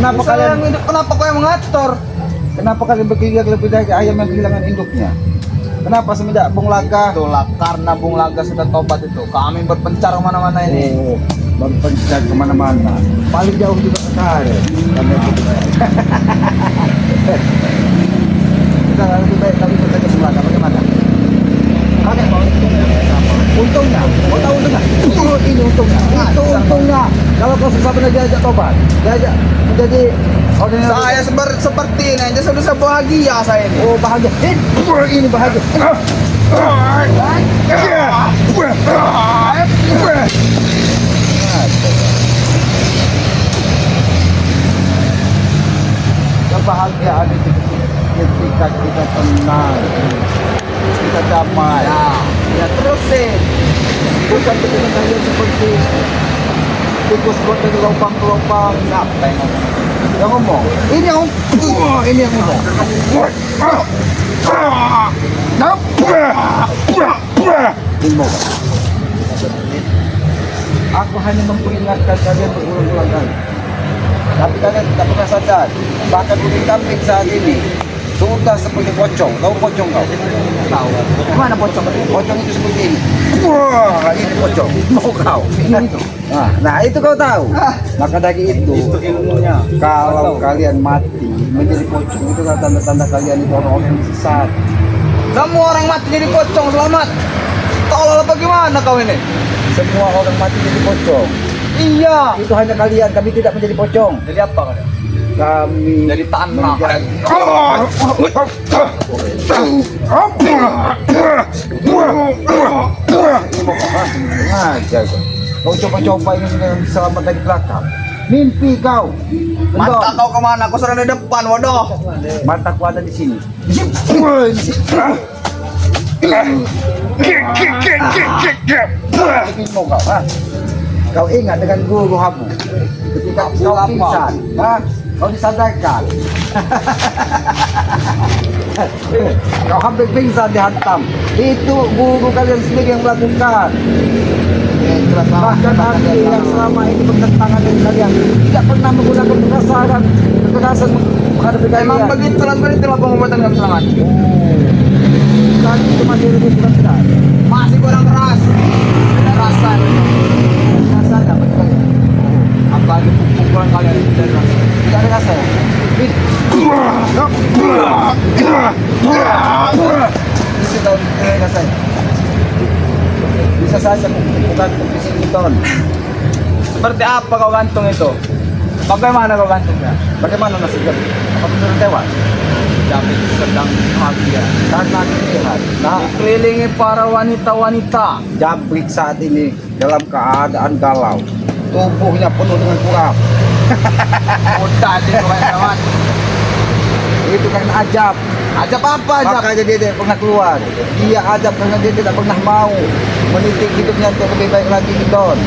Kenapa kau yang mengatur? Kenapa kalian berkeliling lebih dari ayam yang kehilangan induknya? Kenapa semenjak Bung Laga? Itulah karena Bung Laga sudah tobat itu. Kami berpencar kemana-mana ini. Oh, berpencar kemana-mana. Paling jauh juga ke Karet. Kita lebih baik kami bertanya Bung Laga. Bagaimana? Pakai mau untungnya, mau tahu untungnya? Ini untungnya, itu untungnya. Kalau kau susah benar diajak tobat, diajak menjadi Saya seperti ini aja sudah bahagia saya ini. oh bahagia. Ini bahagia. Kebahagiaan itu ketika kita tenang, kita damai. Ya terusin. Bukan ketika kalian seperti tikus buat dari lubang-lubang. Siapa yang ngomong? Yang ngomong, ini yang ngomong, ini yang ngomong. Aku hanya memperingatkan kalian berulang-ulang kali. Tapi kalian tidak pernah sadar. Bahkan kulit kambing saat ini sudah seperti pocong. Tahu pocong kau? Tahu. Mana pocong? Pocong itu seperti ini. Wah, ini pocong. Mau kau? Ini itu. Nah, itu kau tahu. Maka dari itu Ilmunya. kalau kalian mati menjadi pocong itu kan tanda-tanda kalian itu orang-orang yang sesat. Semua orang mati jadi pocong selamat. Tolol bagaimana kau ini? Semua orang mati jadi pocong. Iya. Itu hanya kalian, kami tidak menjadi pocong. Jadi apa kalian? Kami Jadi tanah. menjadi- Ngajar kau. Kau coba-coba ini selamat dari belakang. Mimpi kau. Mata Betul. kau kemana? Kau sudah di depan, waduh. Mataku ada di sini. Ingin mau kau, ha? Kau ingat dengan guru kamu ketika kau apa? pingsan, ha? Kau disadarkan. Kau hampir pingsan dihantam. Itu guru kalian sendiri yang melakukan. Bahkan nanti yang selama ini bertentangan dengan kalian tidak pernah menggunakan kekerasan menghadapi kalian. Memang begitulah pengobatan kami selamat. Kali itu masih lebih keras. Masih kurang keras. Ada rasa. Rasa ada betul. Apalagi pukulan kalian itu dari rasa. Tidak ada rasa ya? Bisa tahu rasanya? Bisa saja bukan kompetisi beton. Seperti apa kau gantung itu? Bagaimana kau gantungnya? Bagaimana nasibnya? Apa benar tewas? David sedang bahagia. Karena dilihat, nah, Dikelilingi para wanita-wanita. Jambrik saat ini dalam keadaan galau. Tubuhnya penuh dengan kurap. Udah di kawan-kawan. Itu karena ajab. Ajab apa ajab? Makanya dia tidak pernah keluar. Dia ajab karena dia tidak pernah mau menitik hidupnya untuk lebih baik lagi Don.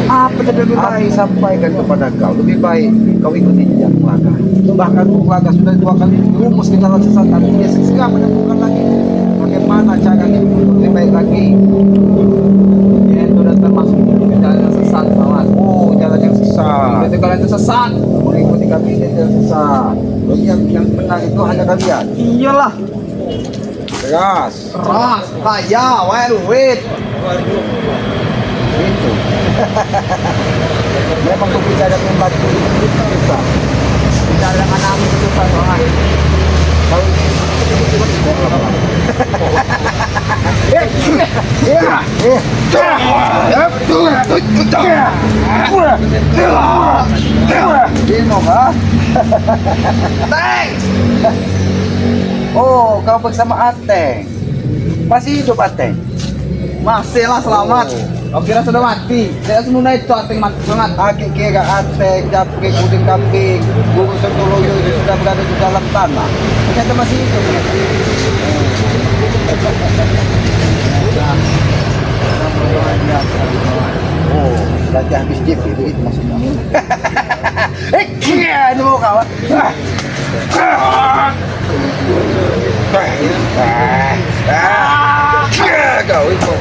Apa yang lebih baik? Sampaikan kepada kau, lebih baik kau ikuti jejak Laga. Bahkan Laga sudah 2 kali rumus ke dalam sesatan. Dia segera menemukan lagi bagaimana caranya lebih baik lagi. Ini sudah termasuk jalan yang sesat, kawan. Oh, jalan yang sesat. Berarti kalian itu sesat. Mengikuti kami ini jalan sesat. Yang benar itu hanya kalian. Iyalah. Keras. Keras, kaya, well, wait. Itu. Memang berbicara dengan batu itu susah. Bicara dengan angin itu susah banget. Kalau Thanks. oh, kau bersama Ateng. Masih hidup Ateng? Masih lah selamat. Kau kira sudah mati? Saya semudah itu ating mati banget. Aki kira Ateng, Japri, Kuding Kambing, Guru Sentoloyo itu sudah berada di dalam tanah. Ternyata masih hidup. Oh, berarti habis dip itu maksudnya. Ini mau kawan. Kau itu,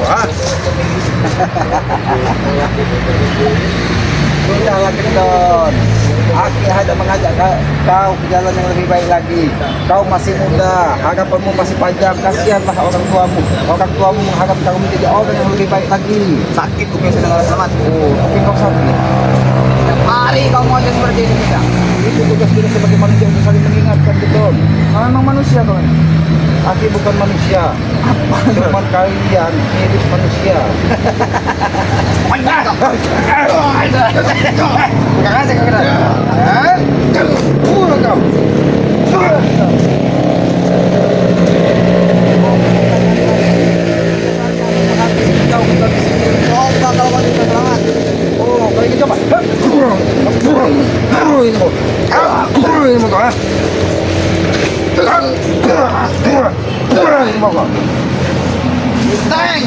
Sudahlah Kendon. Aki hanya mengajak kau ke jalan yang lebih baik lagi. Kau masih muda, harapanmu masih panjang. Kasihanlah orang tuamu. Orang tuamu mengharap kau menjadi orang yang lebih baik lagi. Sakit kuping saya dengar selamat. Oh, tapi kau sakit. Mari kau mau aja seperti ini kita. Itu tugas kita sebagai manusia untuk saling mengingatkan, betul. Memang manusia kau ini. Aki bukan manusia. Apa? Cuman kalian mirip manusia. Bukan aja kau kira. Kau. Coba kalau kau bisa selamat. Oh, kali ini coba. Ini mau. Ini mau kau. Ini mau kau. Teng.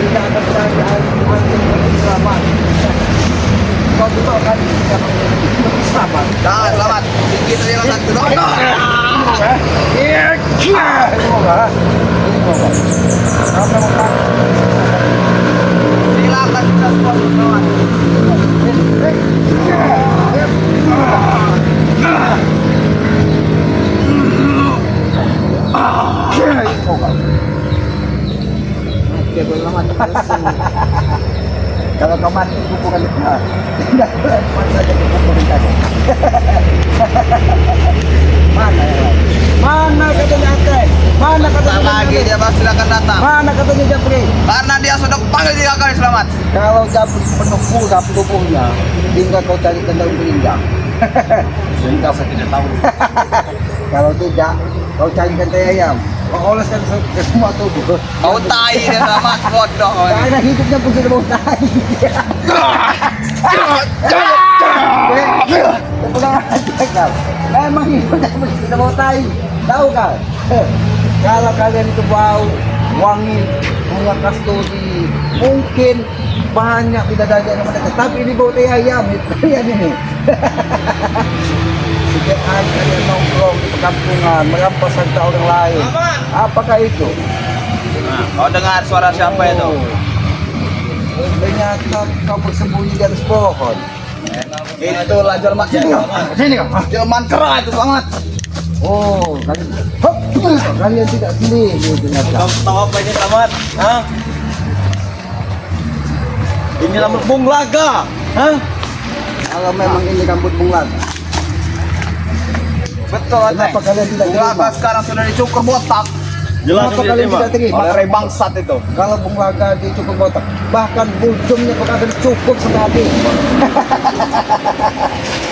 Tidak akan terjadi selamat. Kau juga akan selamat. Dah selamat. Sedikit saja lah satu doang. Silakan kita semua selamat. Oke, selamat. Kalau kau mati, kukukan tidak mati saja kukukan tadi. Mana yang lain? Mana katanya Ate? Mana katanya Lagi dia pasti akan datang. Mana katanya Japri? Karena dia sudah panggil 3 kali selamat. Kalau Japri penuh pulsa tubuhnya, tinggal kau cari daun peringgang. Sehingga saya tidak tahu. Kalau tidak, kau carikan teh ayam. Kau oleskan ke semua tubuh. Bau tai dia selamat bodoh. Karena hidupnya pun sudah bau tai. Pulang aja kau. Memang hidupnya pun sudah bau tai. Tahu kau? Kalau kalian itu bau wangi bunga kasturi, mungkin banyak bidadari yang mendekat. Tapi ini bau tai ayam itu kalian ini. Setiap hari kalian nongkrong di perkampungan, merampas harta orang lain. Apakah itu? Nah, kau dengar suara siapa itu? Ternyata kau bersembunyi di atas pohon. Itulah jelma. Sini kau. Jelman kera itu selamat. Oh, kalian tidak sendiri ternyata. Kamu tahu apa ini selamat? Hah? Ini rambut Bung Laga. Hah? Kalau memang ini rambut bunglad, Betul, kenapa Teng. kalian tidak terima? Bunga sekarang sudah dicukur botak Jelas Kenapa ini kalian terima. tidak terima? oleh Ray bangsat itu. Kalau bunglaga dicukur botak, bahkan buljumnya kau akan cukup sampai habis.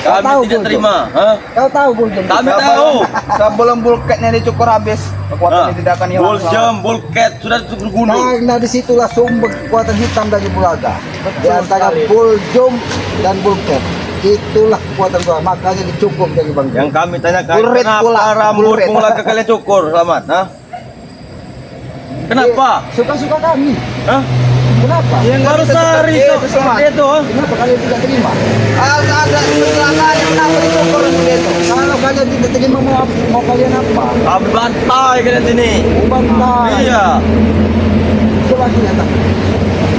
Kau tahu Kami tidak buljum? terima. Hah? Kau tahu buljum? Kami tahu. Sebelum bulketnya dicukur habis, kekuatannya tidak akan hilang. Buljam, bulket sudah dicukur gunung. Karena disitulah sumber kekuatan hitam dari bulaga. Di antara sekali. buljum dan bulket. Itulah kekuatan gua, makanya dicukur dari bang. Yang kami tanyakan, Burit kenapa pula, rambut burit. Bung Laga kalian cukur, selamat? Hah? Kenapa? Suka-suka kami. Hah? Kenapa? Yang Baru nggak bisa sehari seperti itu itu, seperti itu. Hah? Kenapa kalian tidak terima? Ada kecelakaan yang kenapa dicukur seperti itu? Kalau kalian tidak terima mau kalian apa? Kami bantai kalian sini. Bantai. Iya. Coba nyata.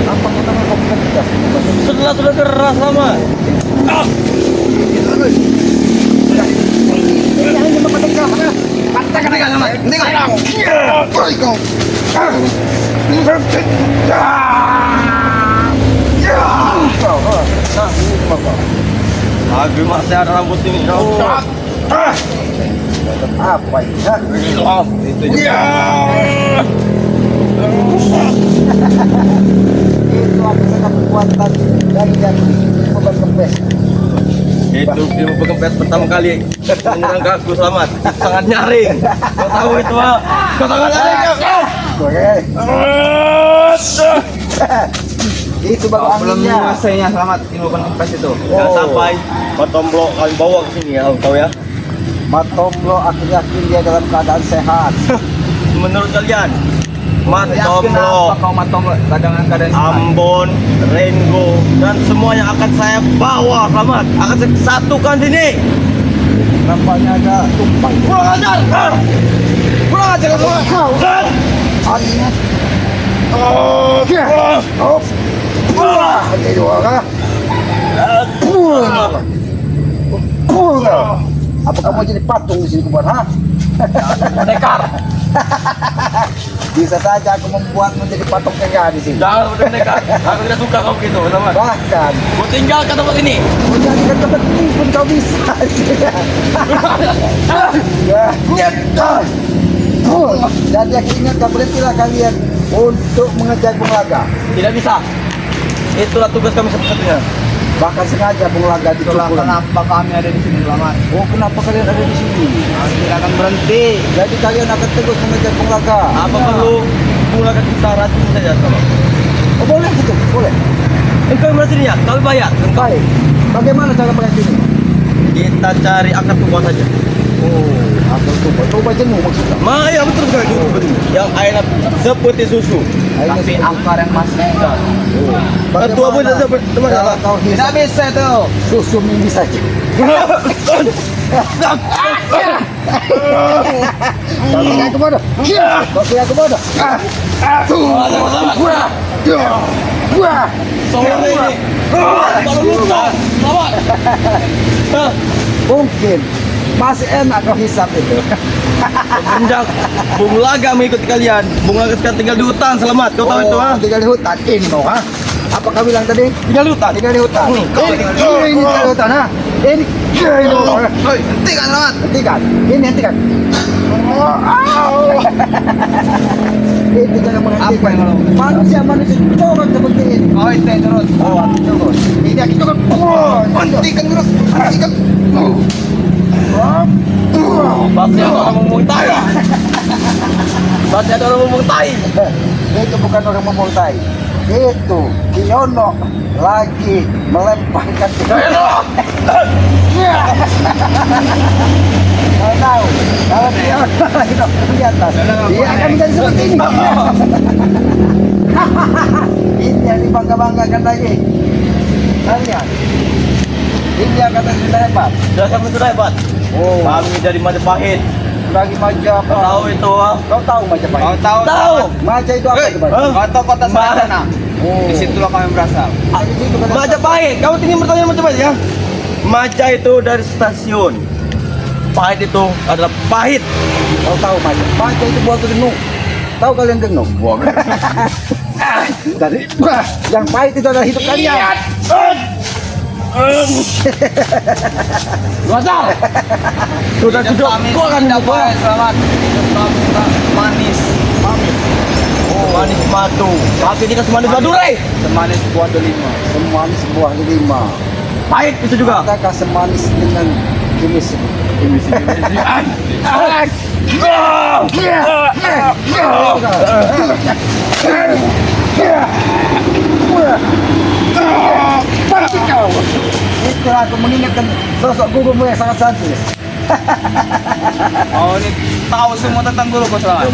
Apa kata kamu bukan tegas? Sudah keras sama. Ini hanya mempertegas. Katakan aja sama. Ini kan. Nah, ini apa? Lagi masih ada rambut ini. Apa ini? Hah? Itu juga. Itu apa saja kekuatan dari beban kempes. Itu ilmu pengempes pertama kali menyerang ke aku, selamat. Sangat nyaring. Kau tahu itu, ha? Kau sangat nyaring, kau. Oke. Itu baru Kau belum anginnya. menguasainya selamat ilmu penempes itu. Jangan sampai Matomblo kami bawa ke sini, ya, tahu ya. Matomblo akhirnya dia dalam keadaan sehat. Menurut kalian, Yakin Matomblo, apa kau Matomblo dengan keadaan sehat? Ambon, Rengo, dan semua yang akan saya bawa, selamat, akan saya satukan sini. Nampaknya ada tumpang. Kurang ajar! Kurang ajar kau semua! Anginnya. Oh, Ada dua kah? Kamu jadi patung di sini kubuat, ha? Pendekar. Bisa saja aku membuat menjadi patung kaya di sini. Jangan udah pendekar. Aku tidak suka kau gitu, Selamat. Bahkan, Kau tinggalkan tempat ini. kau jadikan tempat ini pun kau bisa. Ya. Jadi aku ingatkan berhentilah kalian untuk mengejar Bung Laga. Tidak bisa. Itulah tugas kami satu-satunya. Bahkan sengaja Bung Laga Itulah dicukulan. kenapa kami ada di sini selamat. Oh, kenapa kalian ada di sini? Kami tidak akan berhenti. Jadi kalian akan terus mengejar Bung Laga. Apa perlu menggunakan kita racun saja, Selamat? Oh, boleh gitu, boleh. Engkau yang berhasil ya, kami bayar. Baik. Bagaimana cara mengakhiri ini? Kita cari akar tubuh saja. Oh, aku coba jenuh maksudnya. Maya betul sekali itu betul. Yang airnya seperti susu. Tapi akar yang masih muda. Tua pun tidak seperti teman Kalau kau Tidak hisap bisa tuh. susu mini saja. Kau kira aku bodoh? Kau kira aku bodoh? Wah, Soalnya ini. Kalau lupa, selamat. mungkin masih enak kau hisap itu. Semenjak Bung Laga mengikuti kalian, Bung Laga sekarang tinggal di hutan, Selamat. Kau tahu itu, ha? Tinggal di hutan ini kau, ha? Apa kau bilang tadi? Tinggal di hutan. Tinggal di hutan. Kau Ini tinggal- tinggal di hutan, ha? Ini Hei, hentikan selamat. hentikan. Ini hentikan. Itu jangan menghentikan. Apa yang kalau- Manusia coba seperti ini. Oh, itu terus. Oh, aku turun. Ini aku turun. Hentikan terus. Hentikan. Pasti ada orang ngomong tai. Pasti ada orang ngomong tai. Itu bukan orang memontai. Itu Kiono lagi melemparkan Kau tahu kalau Kiono lagi di atas, dia akan menjadi seperti ini. Ini yang dibangga-banggakan lagi. Kalian, ini yang kata sudah hebat. Sudah kami sudah hebat. Oh, Kami dari Majapahit. lagi maja apa? Kau tahu itu, ha? Kau tahu Majapahit? Kau tahu? Tahu. Maja itu apa itu, Bang? Hah? Kau tahu kota Saratana? Oh. Di situlah kami berasal. Di situ kan ada- Majapahit. Kamu tinggal bertanya Majapahit ya. Maja itu dari stasiun. Pahit itu adalah pahit. Kau tahu Maja? Maja itu buah genung. Tahu kalian genung? Buah. Tadi yang pahit itu adalah hidup kalian. Luasar. Sudah Hidup duduk. kami Kau akan tidak dapat. baik, selamat. Hidup kami manis. Oh, manis madu. Tapi kita semanis madu, Rey. Semanis buah delima. Semanis buah delima. Pahit itu juga. Adakah semanis dengan kimis? Pasti kau. Itu aku mengingatkan sosok gurumu yang sangat sadis. Oh, ini tahu semua tentang guru kau selamat.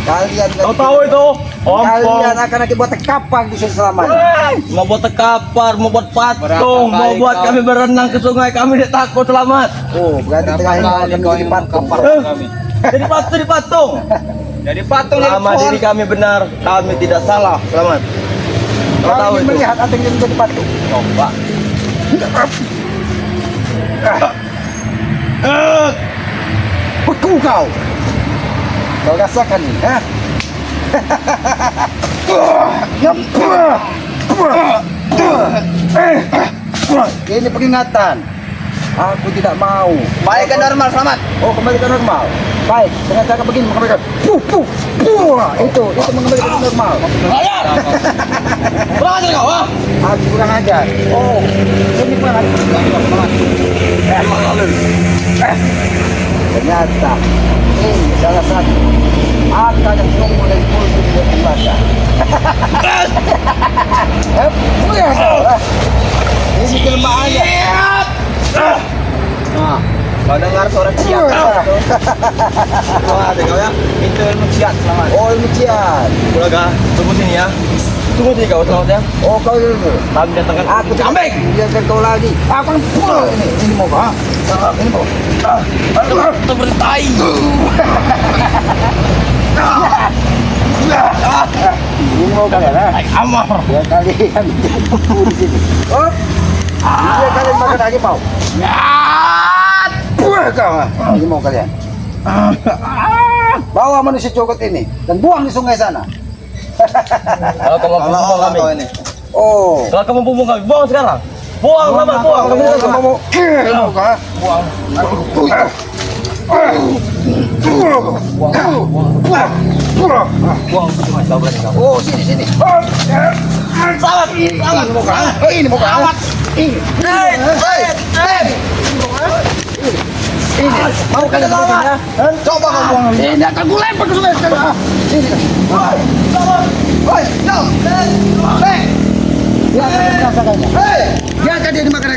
Kalian Kau tahu itu? Kalian Ompong. akan nanti buat kapal di sini selamanya. Mau buat tekapar, mau buat patung, Berapa mau kali buat kau- kami berenang ke sungai, kami tidak takut, Selamat. Oh, berarti Berapa terakhir kali akan kau menjadi yang patung. mengkapar Eh. kami? Jadi patung, jadi patung. Jadi patung jadi Selama pohon. diri kami benar, kami tidak salah, Selamat. Kau tahu Kau ingin itu? melihat apa yang menjadi patung? Coba. Beku kau. Kau rasakan nih, ha? Ini peringatan. Aku tidak mau. Baik ke normal, selamat. Oh, kembali ke normal. Baik, dengan cara begini mengembalikan. Itu mengembalikan ke normal. Bayar. Kurang ajar kau, ha? Aku kurang ajar. Oh, ini kurang ajar. Ternyata ini salah satu akal yang tumbuh dari mulut dan membaca. Ini kelemahannya. Nah, kau dengar suara kiat. Kurang ajar kau, ya? Itu ilmu kiat, selamat. Oh, demikian. Kulaga, tunggu sini ya. Tunggu sini kau, Selamat ya. Oh, kau dulu. Kami datangkan Aku kambing. biarkan kau lagi. Apa ini mau kau? Ini mau. Seperti tai. Ini mau kalian, ha? Tai amar. Biar kalian di sini. Oh, biar kalian makan lagi mau. Ya. Kau, ini mau kalian. Bawa manusia cogot ini dan buang di sungai sana. Kalau kamu mampu buang kami. ini. Oh. Kalau kamu mampu buang kami, buang sekarang. Buang, Selamat, buang. Kamu mau kah? Buang. Buang, cuma tahu berani kamu. Oh, sini. Selamat, Ini mau kah? Ini mau kah? Ini. Ini. Mau kalian sebutinnya? Coba kau buang. Ini akan gue lempar ke sungai sekarang. Sini. Woi, jauh. Hei. Ya, saya merasakannya. Hei. Ya, kan dia dimakan.